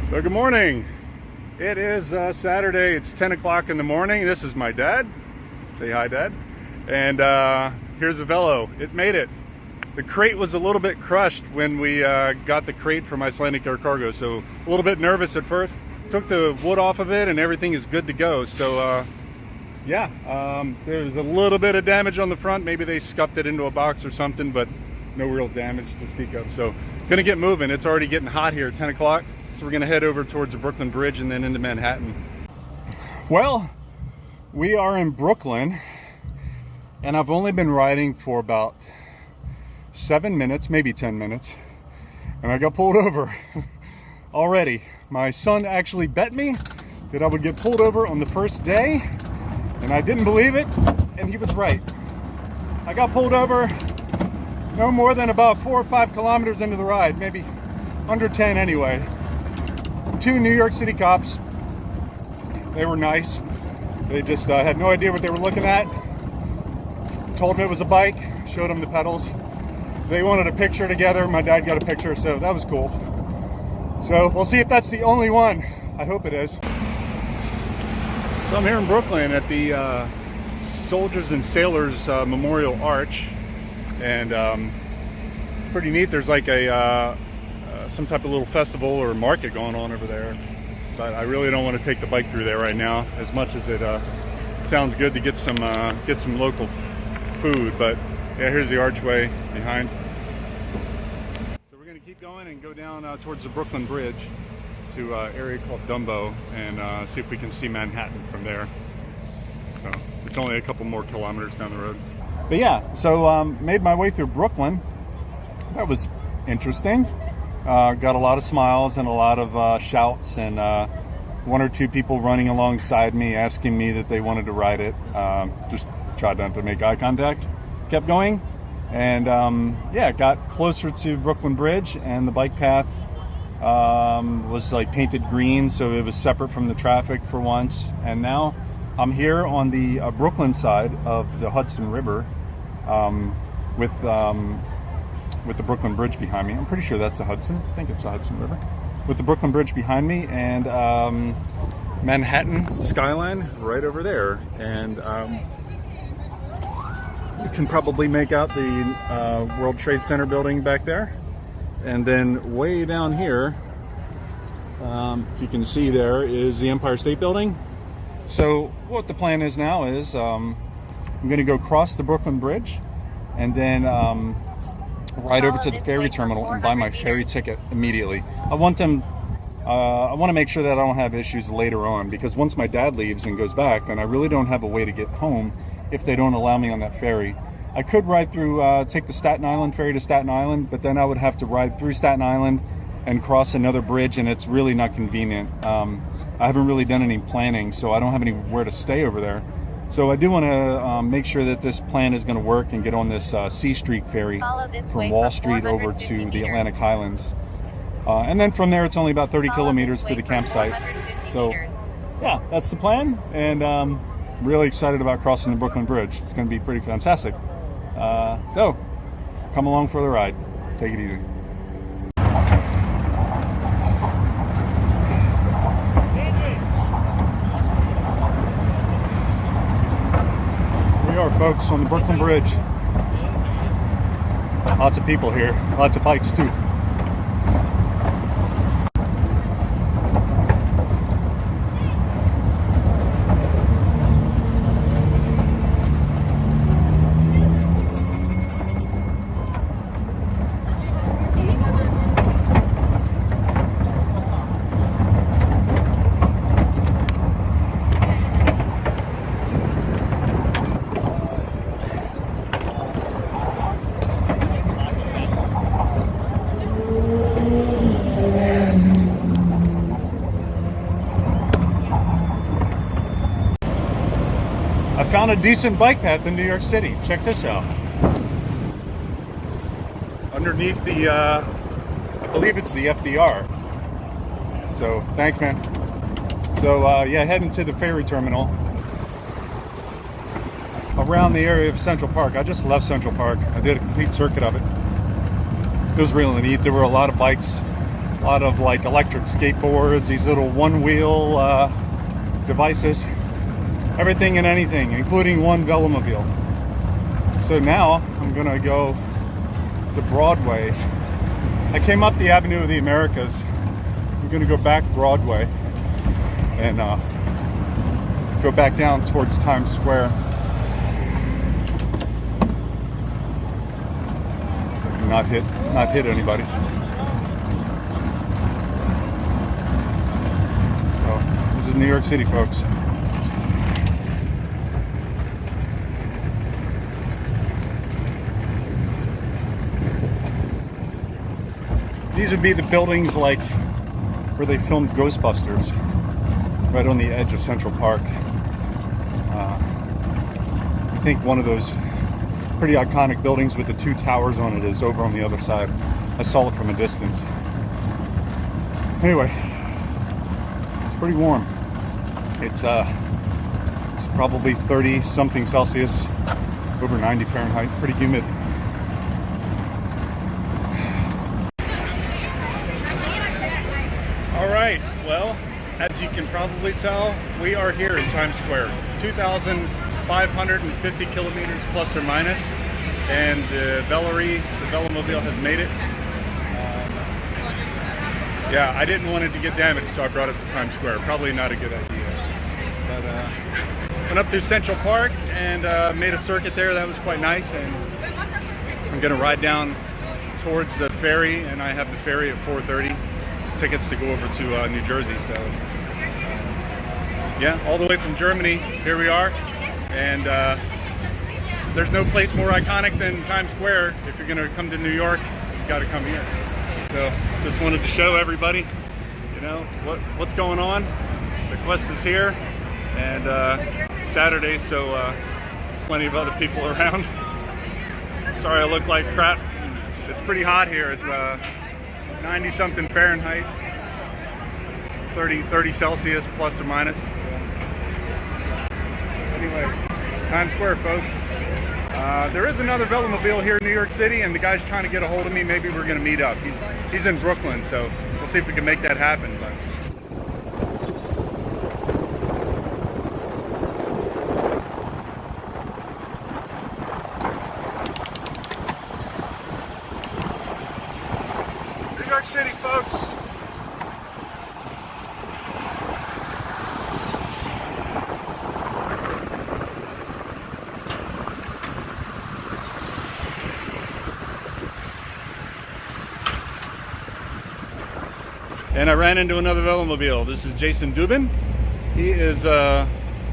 So good morning. It is Saturday. It's 10 o'clock in the morning. This is my dad. Say hi, Dad. And here's the Velo. It made it. The crate was a little bit crushed when we got the crate from Icelandic Air Cargo, so a little bit nervous at first. Took the wood off of it and everything is good to go. So there's a little bit of damage on the front. Maybe they scuffed it into a box or something, but no real damage to speak of. So gonna get moving. It's already getting hot here at 10 o'clock. So we're gonna head over towards the Brooklyn Bridge and then into Manhattan. Well, we are in Brooklyn and I've only been riding for about 7 minutes, maybe 10 minutes. And I got pulled over already. My son actually bet me that I would get pulled over on the first day and I didn't believe it, and he was right. I got pulled over no more than about 4 or 5 kilometers into the ride, maybe under 10 anyway. 2 New York City cops. They were nice. They just had no idea what they were looking at. Told them it was a bike, showed them the pedals. They wanted a picture together. My dad got a picture, so that was cool. So we'll see if that's the only one. I hope it is. So I'm here in Brooklyn at the Soldiers and Sailors Memorial Arch, and it's pretty neat. There's like a some type of little festival or market going on over there, but I really don't want to take the bike through there right now, as much as it sounds good to get some local food. But yeah, here's the archway behind. So we're going to keep going and go down towards the Brooklyn Bridge to an area called Dumbo and see if we can see Manhattan from there. So it's only a couple more kilometers down the road. But yeah, so made my way through Brooklyn. That was interesting. Got a lot of smiles and a lot of shouts, and 1 or 2 people running alongside me asking me that they wanted to ride it. Just tried not to make eye contact. Kept going, and yeah, got closer to Brooklyn Bridge, and the bike path was like painted green, so it was separate from the traffic for once. And now I'm here on the Brooklyn side of the Hudson River with the Brooklyn Bridge behind me. I'm pretty sure that's the Hudson. I think it's the Hudson River. With the Brooklyn Bridge behind me and Manhattan skyline right over there. And you can probably make out the World Trade Center building back there. And then way down here, if you can see there, is the Empire State Building. So what the plan is now is I'm going to go cross the Brooklyn Bridge and then ride over to the ferry terminal and buy my ferry ticket immediately. I want to make sure that I don't have issues later on, because once my dad leaves and goes back, then I really don't have a way to get home if they don't allow me on that ferry. I could ride through, take the Staten Island ferry to Staten Island, but then I would have to ride through Staten Island and cross another bridge, and it's really not convenient. I haven't really done any planning, so I don't have anywhere to stay over there. So I do want to make sure that this plan is going to work and get on this C Street ferry from Wall Street over to the Atlantic Highlands. And then from there, it's only about 30 kilometers to the campsite. So yeah, that's the plan. And really excited about crossing the Brooklyn Bridge. It's going to be pretty fantastic. So come along for the ride. Take it easy. We are, folks, on the Brooklyn Bridge. Lots of people here, lots of bikes too. I found a decent bike path in New York City. Check this out. Underneath the, I believe it's the FDR. So, thanks, man. So, yeah, heading to the ferry terminal around the area of Central Park. I just left Central Park. I did a complete circuit of it. It was really neat. There were a lot of bikes lot of like electric skateboards, these little one-wheel devices, everything and anything, including one Velomobile. So now I'm gonna go to Broadway. I came up the Avenue of the Americas. I'm gonna go back Broadway and go back down towards Times Square. Not hit anybody. So this is New York City, folks. These would be the buildings like where they filmed Ghostbusters, right on the edge of Central Park. I think one of those pretty iconic buildings with the two towers on it is over on the other side. I saw it from a distance. Anyway, it's pretty warm. It's probably 30 something Celsius, over 90 Fahrenheit, pretty humid. All right, well, as you can probably tell, we are here in Times Square, 2,550 kilometers plus or minus, and the Velomobile has made it. Yeah, I didn't want it to get damaged, so I brought it to Times Square. Probably not a good idea. But went up through Central Park and made a circuit there. That was quite nice, and I'm gonna ride down towards the ferry, and I have the ferry at 4:30. Tickets to go over to New Jersey. So yeah, all the way from Germany, here we are. And there's no place more iconic than Times Square. If you're gonna come to New York, you gotta come here. So just wanted to show everybody, you know, what's going on. The Quest is here, and Saturday, so plenty of other people around. Sorry I look like crap. It's pretty hot here. It's 90 something Fahrenheit, 30 Celsius plus or minus. Anyway, Times Square, folks. There is another Velomobile here in New York City, and the guy's trying to get a hold of me. Maybe we're gonna meet up. He's in Brooklyn, so we'll see if we can make that happen. But New York City, folks. And I ran into another Velomobile. This is Jason Dubin. He is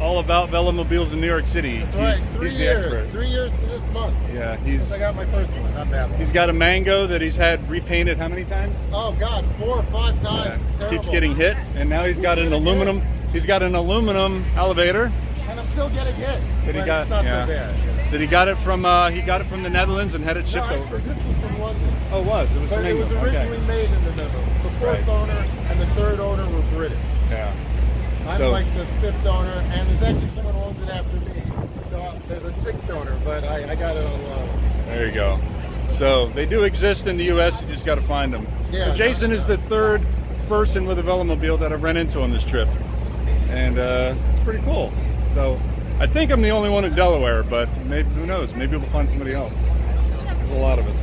all about Velomobiles in New York City. That's right. He's the expert. 3 years to this month. Yeah, I got my first one, not that one. He's got a Mango that he's had repainted how many times? Oh God, 4 or 5 times. Yeah. Keeps getting hit, and now he's got an aluminum. He's got an aluminum elevator. And I'm still getting hit. That he got. It's not yeah. so bad. That he got it from. He got it from the Netherlands and had it shipped over. This was from London. Oh, it was. It was. But it was originally made in the Netherlands. The fourth owner and the third owner were British. Yeah. I'm like the 5th owner, and there's actually someone who owns it after me. So there's a 6th owner, but I got it on loan. There you go. So they do exist in the U.S. You just got to find them. Yeah. But Jason is the 3rd person with a Velomobile that I've run into on this trip, and it's pretty cool. So I think I'm the only one in Delaware, but maybe, who knows? Maybe we'll find somebody else. There's a lot of us.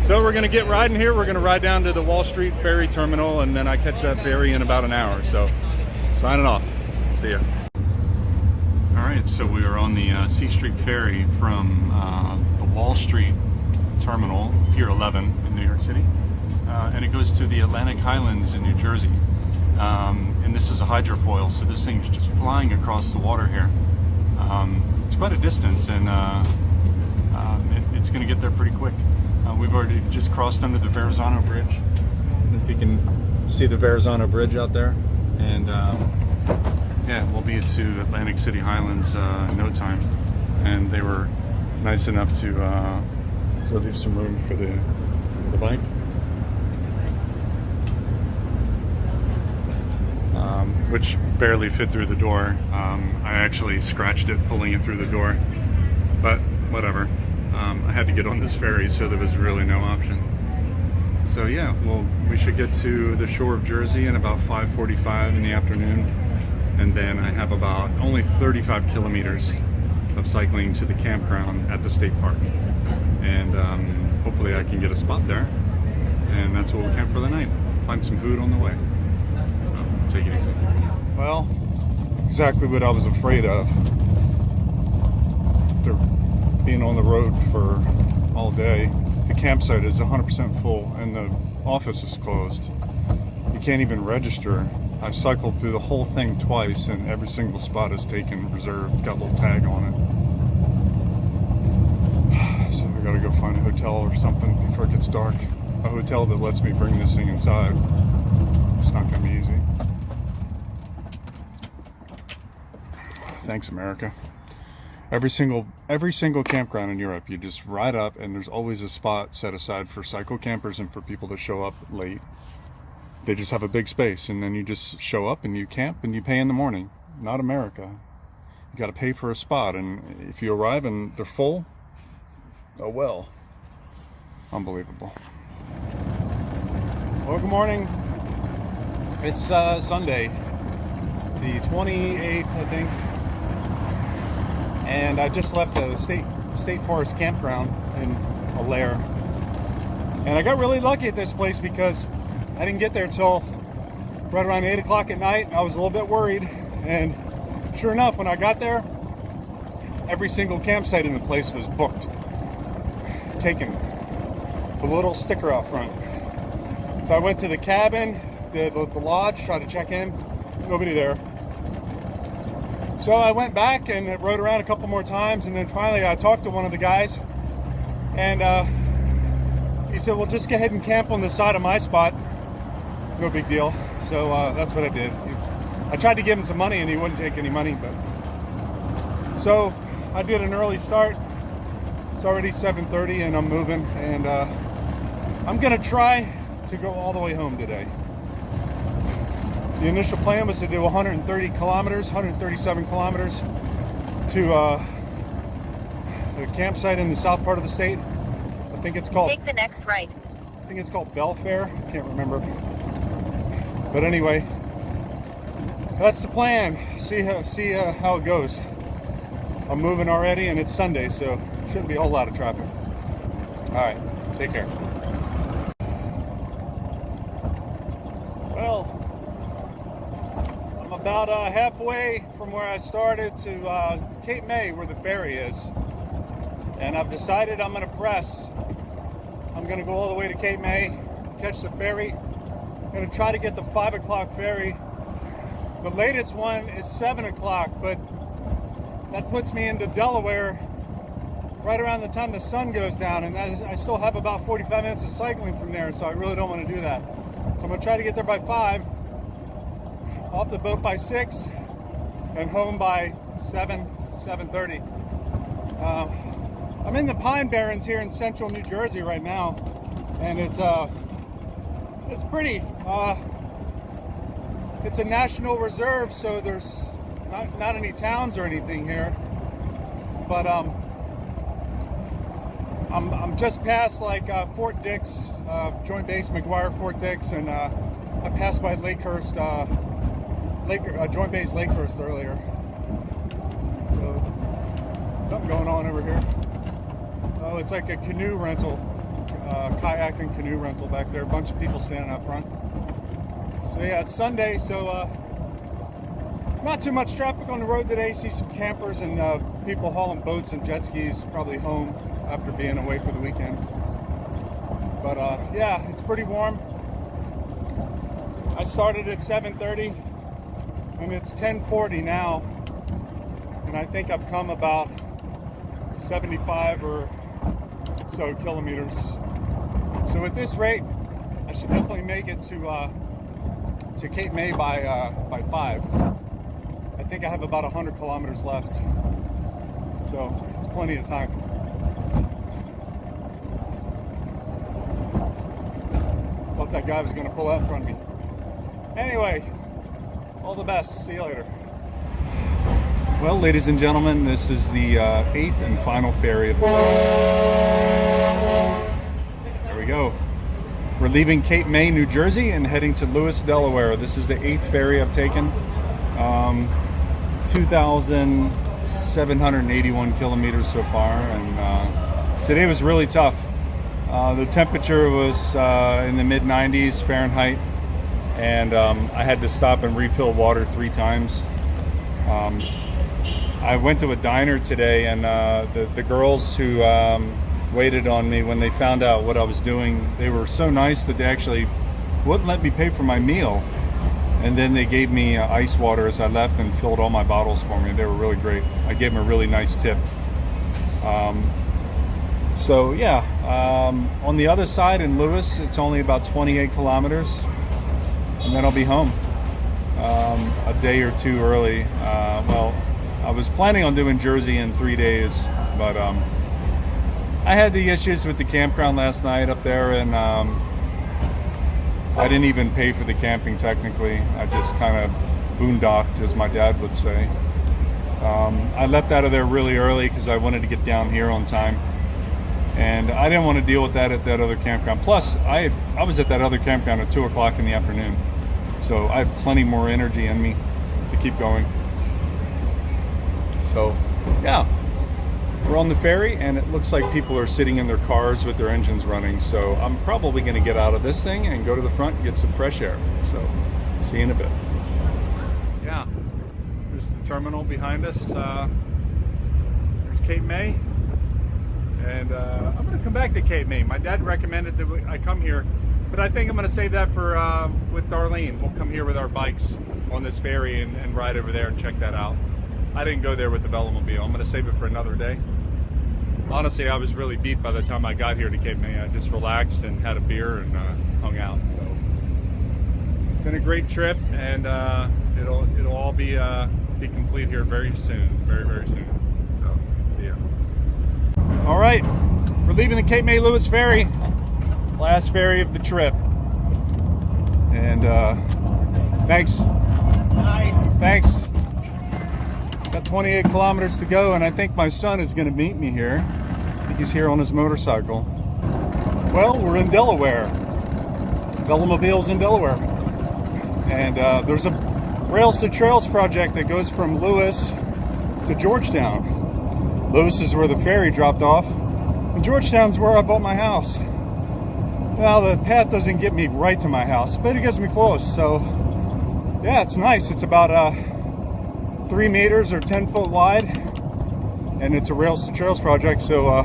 So we're gonna get riding here. We're gonna ride down to the Wall Street Ferry Terminal, and then I catch that ferry in about an hour. So signing off. See ya. All right, so we are on the C Street Ferry from the Wall Street Terminal, Pier 11 in New York City, and it goes to the Atlantic Highlands in New Jersey. And this is a hydrofoil, so this thing's just flying across the water here. It's quite a distance, and it's going to get there pretty quick. We've already just crossed under the Verrazano Bridge. If you can see the Verrazano Bridge out there, and yeah, we'll be to Atlantic City Highlands in no time. And they were nice enough to leave some room for the bike. Which barely fit through the door. I actually scratched it pulling it through the door, but whatever. I had to get on this ferry, so there was really no option. So yeah, well, we should get to the shore of Jersey in about 5:45 in the afternoon, and then I have about only 35 kilometers of cycling to the campground at the state park, and hopefully I can get a spot there, and that's where we'll camp for the night. Find some food on the way. So, take it easy. Well, exactly what I was afraid of. After being on the road for all day, the campsite is 100% full and the office is closed. You can't even register. I cycled through the whole thing twice and every single spot is taken, reserved, got a little tag on it. So I gotta go find a hotel or something before it gets dark. A hotel that lets me bring this thing inside. It's not gonna be easy. Thanks, America. Every single campground in Europe, you just ride up and there's always a spot set aside for cycle campers and for people to show up late. They just have a big space and then you just show up and you camp and you pay in the morning. Not America. You got to pay for a spot, and if you arrive and they're full, oh well. Unbelievable. Well, good morning. It's Sunday, the 28th, I think. And I just left the state forest campground in Delaware, and I got really lucky at this place because I didn't get there till right around 8 o'clock at night. I was a little bit worried, and sure enough, when I got there, every single campsite in the place was booked, taken, with a little sticker out front. So I went to the cabin, the lodge, tried to check in, nobody there. So I went back and rode around a couple more times, and then finally I talked to one of the guys, and he said, well, just go ahead and camp on the side of my spot. No big deal. So that's what I did. I tried to give him some money and he wouldn't take any money, but so I did an early start. It's already 7:30 and I'm moving, and I'm gonna try to go all the way home today. The initial plan was to do 130 kilometers, 137 kilometers to the campsite in the south part of the state. I think it's called... Take the next right. I think it's called Belfair. I can't remember. But anyway, that's the plan. See how it goes. I'm moving already, and it's Sunday, so shouldn't be a whole lot of traffic. All right, take care. Well, I'm about halfway from where I started to Cape May, where the ferry is, and I've decided I'm going to press. I'm going to go all the way to Cape May, catch the ferry. I'm going to try to get the 5 o'clock ferry. The latest one is 7 o'clock, but that puts me into Delaware right around the time the sun goes down, and I still have about 45 minutes of cycling from there, so I really don't want to do that. So I'm going to try to get there by 5, off the boat by 6, and home by 7:30. I'm in the Pine Barrens here in central New Jersey right now, and it's pretty. It's a national reserve, so there's not any towns or anything here. But I'm just past like Fort Dix, Joint Base McGuire Fort Dix, and I passed by Lakehurst, Joint Base Lakehurst earlier. So, something going on over here. Oh, it's like a canoe rental, kayak and canoe rental back there. A bunch of people standing up front. So yeah, it's Sunday, so not too much traffic on the road today. See some campers and people hauling boats and jet skis, probably home after being away for the weekend. But yeah, it's pretty warm. I started at 7:30 and it's 10:40 now, and I think I've come about 75 or so kilometers. So at this rate, I should definitely make it to Cape May by 5. I think I have about 100 kilometers left, so it's plenty of time. Thought that guy was going to pull out in front of me. Anyway, all the best. See you later. Well, ladies and gentlemen, this is the 8th and final ferry of the day. There we go. We're leaving Cape May, New Jersey, and heading to Lewis, Delaware. This is the 8th ferry I've taken. 2,781 kilometers so far, and today was really tough. The temperature was in the mid-90s Fahrenheit, and I had to stop and refill water 3 times. I went to a diner today, and the girls who waited on me, when they found out what I was doing, they were so nice that they actually wouldn't let me pay for my meal. And then they gave me ice water as I left and filled all my bottles for me. They were really great. I gave them a really nice tip. So yeah, on the other side in Lewis, it's only about 28 kilometers, and then I'll be home a day or 2 early. Well, I was planning on doing Jersey in 3 days, but I had the issues with the campground last night up there, and I didn't even pay for the camping technically. I just kind of boondocked, as my dad would say. I left out of there really early because I wanted to get down here on time, and I didn't want to deal with that at that other campground. Plus, I was at that other campground at 2 o'clock in the afternoon, so I had plenty more energy in me to keep going. So yeah, we're on the ferry, and it looks like people are sitting in their cars with their engines running. So I'm probably going to get out of this thing and go to the front and get some fresh air. So see you in a bit. Yeah, there's the terminal behind us. There's Cape May, and I'm going to come back to Cape May. My dad recommended that I come here, but I think I'm going to save that for with Darlene. We'll come here with our bikes on this ferry and ride over there and check that out. I didn't go there with the Velomobile. I'm going to save it for another day. Honestly, I was really beat by the time I got here to Cape May. I just relaxed and had a beer and hung out. So it's been a great trip, and it'll all be complete here very soon, very soon. So see ya. All right, we're leaving the Cape May Lewis ferry, last ferry of the trip, and thanks. Nice. Thanks. Got 28 kilometers to go, and I think my son is going to meet me here. I think he's here on his motorcycle. Well, we're in Delaware. Velomobile's in Delaware. And there's a Rails to Trails project that goes from Lewis to Georgetown. Lewis is where the ferry dropped off, and Georgetown's where I bought my house. Well, the path doesn't get me right to my house, but it gets me close. So yeah, it's nice. It's about 3 meters or 10 foot wide, and it's a Rails to Trails project, so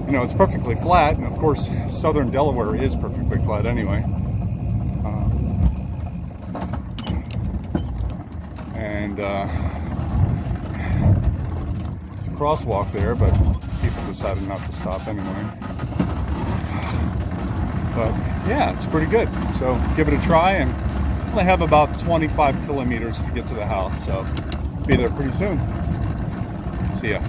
you know, it's perfectly flat, and of course southern Delaware is perfectly flat anyway. And there's a crosswalk there, but people decided not to stop anyway. But yeah, it's pretty good, so give it a try. And I have about 25 kilometers to get to the house, so be there pretty soon. See ya.